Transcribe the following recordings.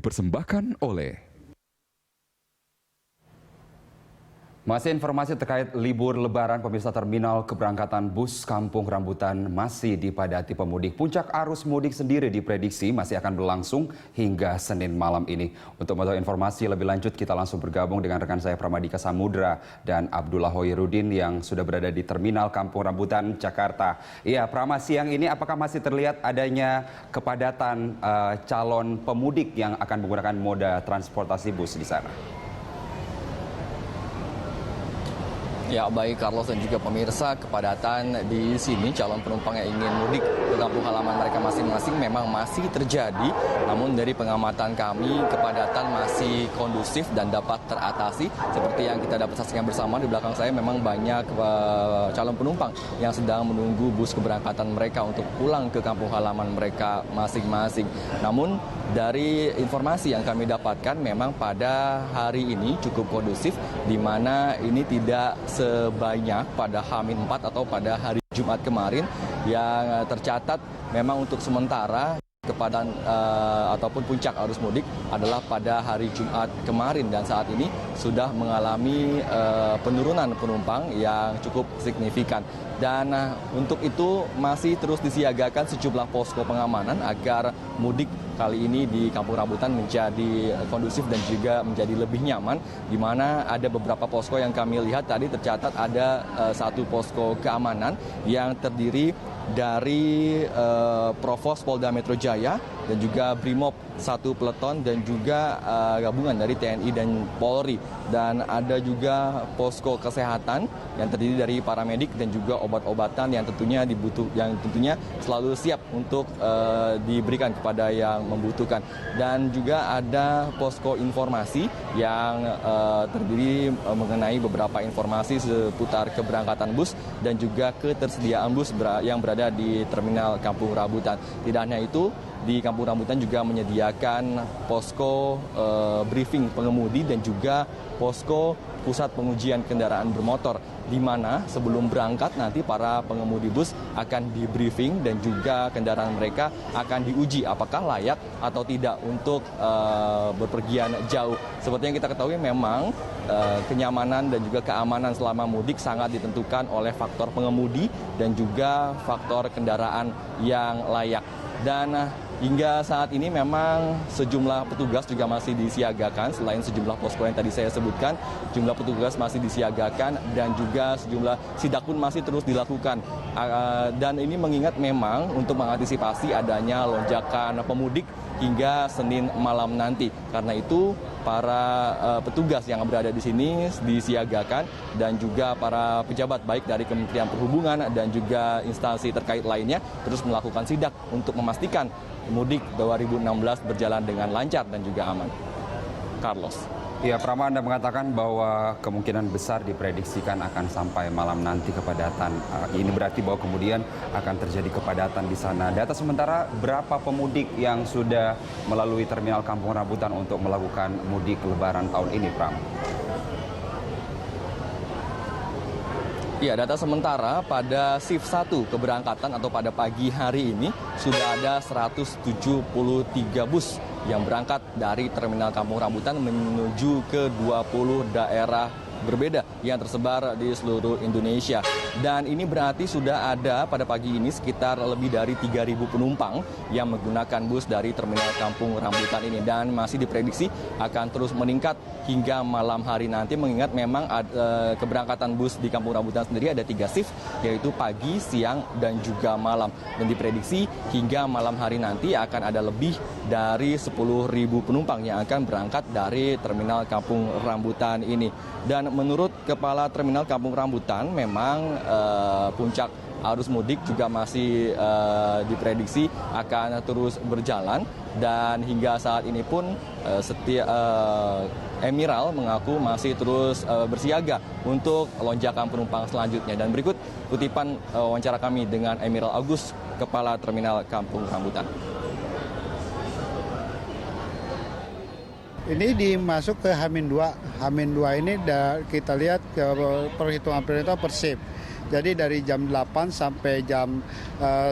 dipersembahkan oleh Masih informasi terkait libur lebaran, pemirsa. Terminal keberangkatan bus Kampung Rambutan masih dipadati pemudik. Puncak arus mudik sendiri diprediksi masih akan berlangsung hingga Senin malam ini. Untuk mengetahui informasi lebih lanjut, kita langsung bergabung dengan rekan saya Pramadika Samudra dan Abdullah Hoirudin yang sudah berada di Terminal Kampung Rambutan, Jakarta. Iya, Prama, siang ini apakah masih terlihat adanya kepadatan calon pemudik yang akan menggunakan moda transportasi bus di sana? Ya, baik Carlos dan juga pemirsa, kepadatan di sini calon penumpang yang ingin mudik ke kampung halaman mereka masing-masing memang masih terjadi. Namun dari pengamatan kami, kepadatan masih kondusif dan dapat teratasi. Seperti yang kita dapat saksikan bersama di belakang saya, memang banyak calon penumpang yang sedang menunggu bus keberangkatan mereka untuk pulang ke kampung halaman mereka masing-masing. Namun dari informasi yang kami dapatkan, memang pada hari ini cukup kondusif, di mana ini tidak sebanyak pada H-4 atau pada hari Jumat kemarin yang tercatat. Memang untuk sementara kepadatan ataupun puncak arus mudik adalah pada hari Jumat kemarin, dan saat ini sudah mengalami penurunan penumpang yang cukup signifikan. Dan untuk itu masih terus disiagakan sejumlah posko pengamanan agar mudik kali ini di Kampung Rambutan menjadi kondusif dan juga menjadi lebih nyaman, di mana ada beberapa posko yang kami lihat tadi. Tercatat ada satu posko keamanan yang terdiri dari Provos Polda Metro Jaya dan juga Brimob 1 peleton dan juga gabungan dari TNI dan Polri. Dan ada juga posko kesehatan yang terdiri dari paramedik dan juga obat-obatan yang tentunya selalu siap untuk diberikan kepada yang membutuhkan. Dan juga ada posko informasi yang terdiri mengenai beberapa informasi seputar keberangkatan bus dan juga ketersediaan bus yang berada di Terminal Kampung Rambutan. Tidak hanya itu, di Kampung Rambutan juga menyediakan posko briefing pengemudi dan juga posko pusat pengujian kendaraan bermotor, di mana sebelum berangkat nanti para pengemudi bus akan di briefing dan juga kendaraan mereka akan diuji apakah layak atau tidak untuk berpergian jauh. Seperti yang kita ketahui, memang kenyamanan dan juga keamanan selama mudik sangat ditentukan oleh faktor pengemudi dan juga faktor kendaraan yang layak. Dan hingga saat ini memang sejumlah petugas juga masih disiagakan. Selain sejumlah posko yang tadi saya sebutkan, jumlah petugas masih disiagakan dan juga sejumlah sidak pun masih terus dilakukan. Dan ini mengingat memang untuk mengantisipasi adanya lonjakan pemudik hingga Senin malam nanti. Karena itu para petugas yang berada di sini disiagakan, dan juga para pejabat baik dari Kementerian Perhubungan dan juga instansi terkait lainnya terus melakukan sidak untuk memastikan mudik 2016 berjalan dengan lancar dan juga aman. Carlos. Ya, Prama, Anda mengatakan bahwa kemungkinan besar diprediksikan akan sampai malam nanti kepadatan. Ini berarti bahwa kemudian akan terjadi kepadatan di sana. Data sementara, berapa pemudik yang sudah melalui Terminal Kampung Rambutan untuk melakukan mudik lebaran tahun ini, Pram? Ya, data sementara pada shift 1 keberangkatan atau pada pagi hari ini sudah ada 173 bus yang berangkat dari Terminal Kampung Rambutan menuju ke 20 daerah berbeda yang tersebar di seluruh Indonesia. Dan ini berarti sudah ada pada pagi ini sekitar lebih dari 3.000 penumpang yang menggunakan bus dari Terminal Kampung Rambutan ini, dan masih diprediksi akan terus meningkat hingga malam hari nanti, mengingat memang keberangkatan bus di Kampung Rambutan sendiri ada 3 shift, yaitu pagi, siang, dan juga malam. Dan diprediksi hingga malam hari nanti akan ada lebih dari 10.000 penumpang yang akan berangkat dari Terminal Kampung Rambutan ini. Dan menurut Kepala Terminal Kampung Rambutan, memang puncak arus mudik juga masih diprediksi akan terus berjalan, dan hingga saat ini pun Emiral mengaku masih terus bersiaga untuk lonjakan penumpang selanjutnya. Dan berikut kutipan wawancara kami dengan Emiral Agus, Kepala Terminal Kampung Rambutan. Ini dimasuk ke H-2. H-2 ini kita lihat perhitungan per shift. Jadi dari jam 8 sampai jam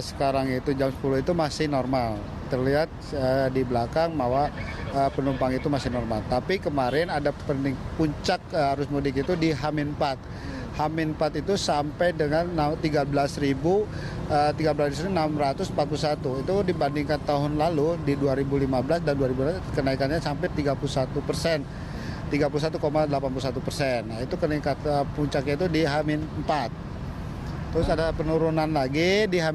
sekarang itu jam 10 itu masih normal. terlihat di belakang bahwa penumpang itu masih normal. Tapi kemarin ada puncak arus mudik itu di H-4. H-4 itu sampai dengan 13.641. Itu dibandingkan tahun lalu di 2015 dan 2016 kenaikannya sampai 31%. 31,81%. Nah, itu kenaikan puncaknya itu di H-4. Terus ada penurunan lagi di H-3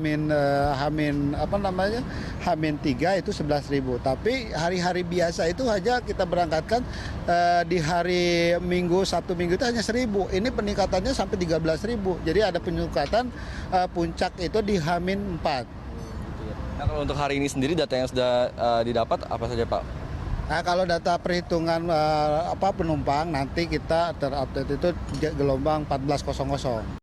itu 11.000. Tapi hari-hari biasa itu aja kita berangkatkan di hari Minggu, Sabtu Minggu itu hanya 1.000. Ini peningkatannya sampai 13.000. Jadi ada peningkatan puncak itu di H-4. Nah, kalau untuk hari ini sendiri data yang sudah didapat apa saja, Pak? Nah, kalau data perhitungan penumpang nanti kita terupdate itu gelombang 14.00.